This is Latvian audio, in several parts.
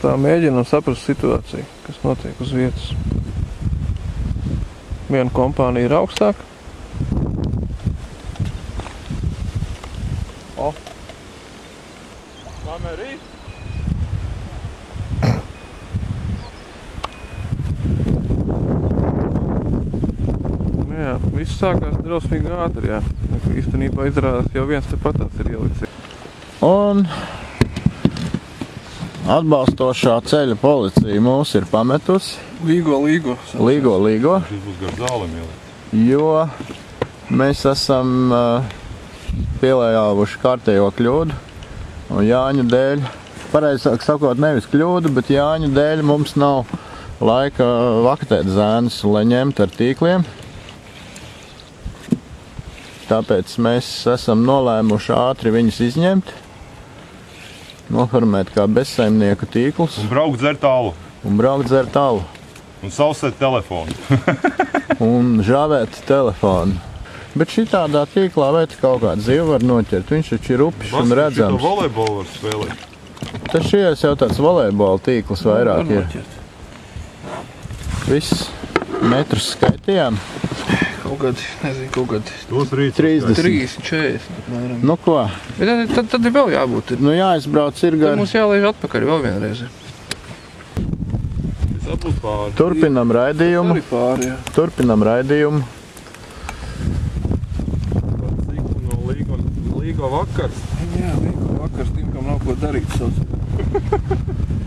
tā mēģinam saprast situāciju, kas notiek uz vietas. Viena kompānija ir augstāk. O! Kamerī! Jā, viss sākās drausmīgi ātri, jā. Īstenībā izrādās jau viens tepatās ir ielicis. Un atbalstošā ceļa policija mūs ir pametusi. Līgo. Šis būs gar zālēm ielikt. Jo mēs esam pielējāvuši kārtējo kļūdu. Un Jāņu dēļ, pareizāk sakot, nevis kļūdu, bet Jāņu dēļ mums nav laika vaktēt zēnus, lai ņemtu ar tīkliem. Tāpēc mēs esam nolēmuši ātri viņus izņemt, noformēt kā bezsaimnieku tīklus. Un braukt dzert alu. Un sausēt telefonu. Un žāvēt telefonu. Bet šitādā tīklā vai kaut kādu zivu var noķert. Viņš taču ir upis un redzams. Šito volejbolu var spēlēt. Tas šies jau tāds volejbola tīkls vairāk ir. Viss metrus skaitījām. Kaut gadi. Tos rīt 30. 40. Nu ko? Bet tad ir vēl jābūt. Nu jāizbrauc ir Tad gar. mums jālaiž atpakaļ vēl vienreiz. Turpinam raidījumu. Arī pāri, jā. Turpinam raidījumu. Līgo vakars. Jā, Līgo vakars, tiem, kam nav ko darīt sauc.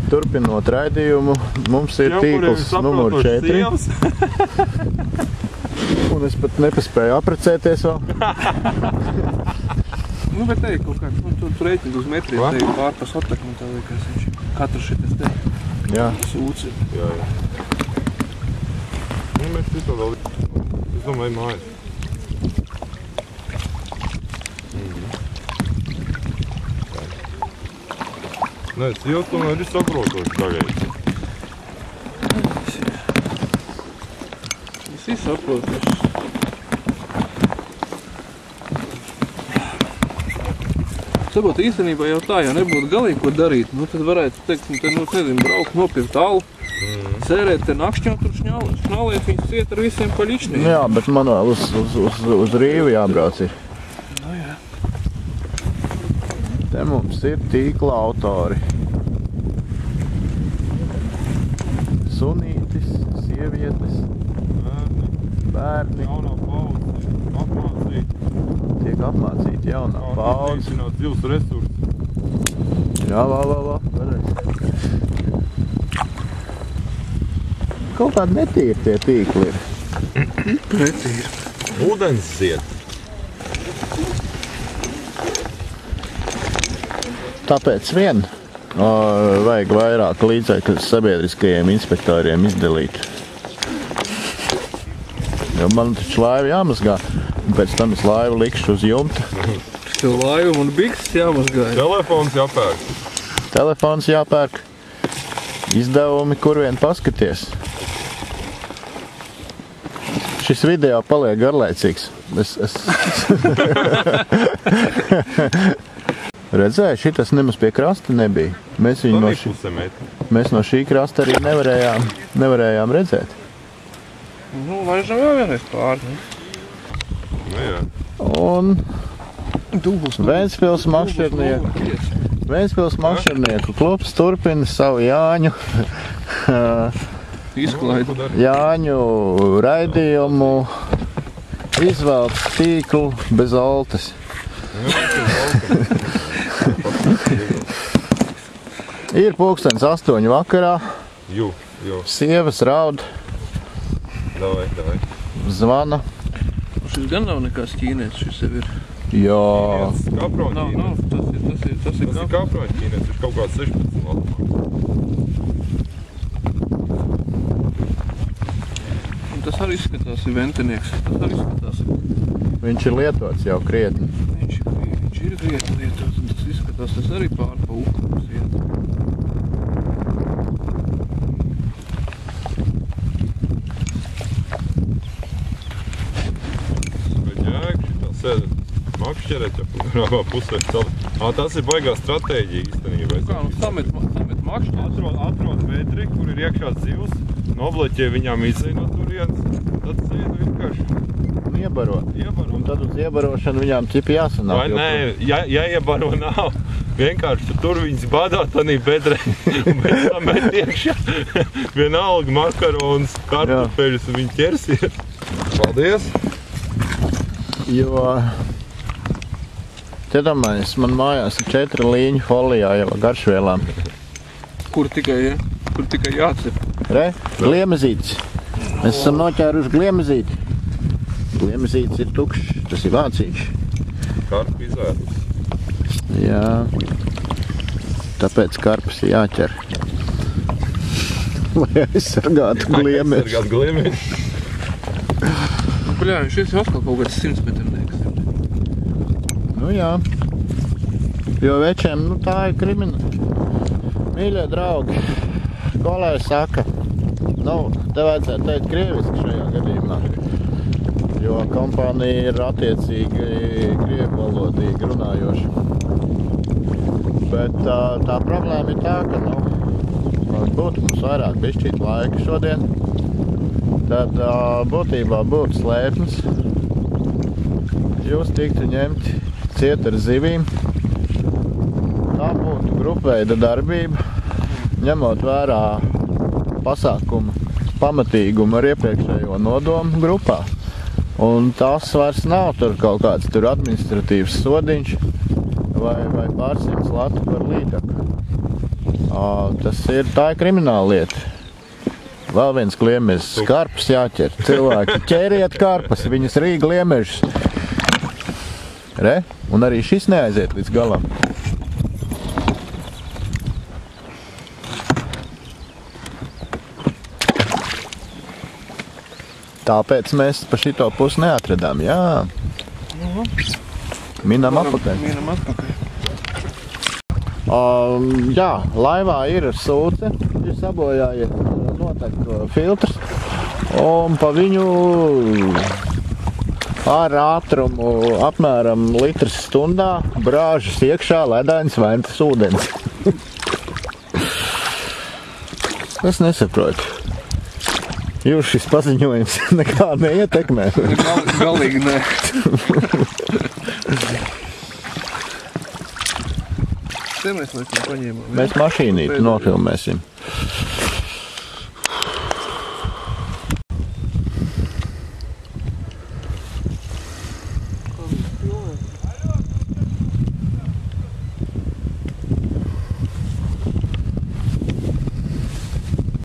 Turpinot raidījumu, mums ir tīkls numur 4. Un es pat nepaspēju aprecēties vēl. Nu, bet te ir kaut kāds, tur rēķināt uz metriem, te ir pārpas attekmi, tā liekas viņš. Katru šitas te. Jā. Sūds ir. Jā. Nu, mēs šito vēl, es domāju, mājas. Nē, jau tomēr ir saprotoši tagad. Visi saprotoši. Saprot, īstenībā jau tā, ja nebūtu galīgi ko darīt, nu tad varētu teikt, braukt, nopirkt alu, sērēt te nakšķi un tur šnalēt viņus ciet ar visiem paļičniem. Jā, bet man vēl uz Rīvu jābrauc ir. Nu jā. Te mums ir tīkla autori. Sunītis, sievietes, bērni. Jaunā paudze apmācīta. Tiek apmācīti jaunā paudze. Iznīcināt zivs resursus. Jā, vēlreiz. Kaut kādi netīri tie tīkli ir. Pretīri. Ūdens ziet. Tāpēc vien vajag vairāk līdzekļu sabiedriskajiem inspektoriem izdalīt. Jo man taču laiva jāmazgā, un pēc tam es laivu likšu uz jumta. Tev laiva un bikses jāmazgā. Telefons jāpērk. Izdevumi, kur vien paskaties. Šis video paliek garlaicīgs. Redzēju, šitas nemaz pie krasta nebija. Mēs no šī krasta arī nevarējām redzēt. Nu, laižam vēl vienreiz pāri. Nu jā. Un Ventspils makšķernieku klubs turpina savu Jāņu izklaidi. Jāņu raidījumu, izvēlēt tīklu bez oltes. Ir pulkstens 8 vakarā. Sievas raud. Davai. Zvana. Šis gan nav nekās ķīnietis, šis sev ir. Jā. Nav, tas ir kaproņu ķīnietis, viņš kaut kāds 16 latumā. Un tas arī izskatās ir ventinieks. Viņš ir lietots jau krietni. Viņš ir krietni lietots, un tas izskatās, tas arī pār pa uklums iet. Sēdat makšķerēt, ja pusē celi. Tas ir baigā stratēģija īstenībā. Kā, nu samet makšķi. Atrod vetri, kur ir iekšā zivs, nobloķē viņām izēj no turienes, tad sēd vienkārši. Iebaro. Un tad uz iebarošanu viņām ķipi jāsanāk. Vai nē, ja iebaro nav, vienkārši tur viņas badā tanī bedrē, un pēc tam met iekšā vienalga makaronus, kartupeļus, un viņi ķersies. Paldies! Jo, te domājies, man mājās ir 4 līņu folijā jau garšvielām. Kur tikai jācep. Re, gliemezītis. Mēs esam noķēruši gliemezīti. Gliemezītis ir tukšs, tas ir vācīši. Karpi izvērtus. Jā, tāpēc karpus ir jāķer. Lai aizsargātu gliemežus. Aizsargāt gliemežus. Bļā, šis ir atkal kaut kāds 100 metrnieks. Nu jā, jo večiem, nu tā ir krimināla. Mīļie draugi, kolēji saka, nu, te vajadzētu teikt krieviski šajā gadījumā. Jo kompānija ir attiecīgi krievvalodīgi runājoša. Bet tā problēma ir tā, ka, būtu mums vairāk bišķīt laika šodien, tad būtībā būtu slēpnes. Jūs tiktu ņemti ciet ar zivīm. Tā būtu grupveida darbība, ņemot vērā pasākumu pamatīgumu ar iepriekšējo nodomu grupā. Un tas vairs nav tur kaut kāds tur administratīvs sodiņš vai pārsimts latu par līdaku. Tā ir krimināla lieta. Vēl viens gliemežs, karpus jāķer. Cilvēki, ķēriet karpus, viņas rīg gliemežus. Re? Un arī šis neaiziet līdz galam. Tāpēc mēs pa šito pusi neatradām, jā. Minam atpakaļ. Jā, laivā ir sūce, ir sabojājies noteikti filtrs, un pa viņu ar ātrumu apmēram litrs stundā brāžas iekšā ledains ventas ūdens. Es nesaprotu. Jūs šis paziņojums nekā neietekmē? Galīgi nē. Te mēs laikam paņēmām. Mēs mašīnīti nofilmēsim.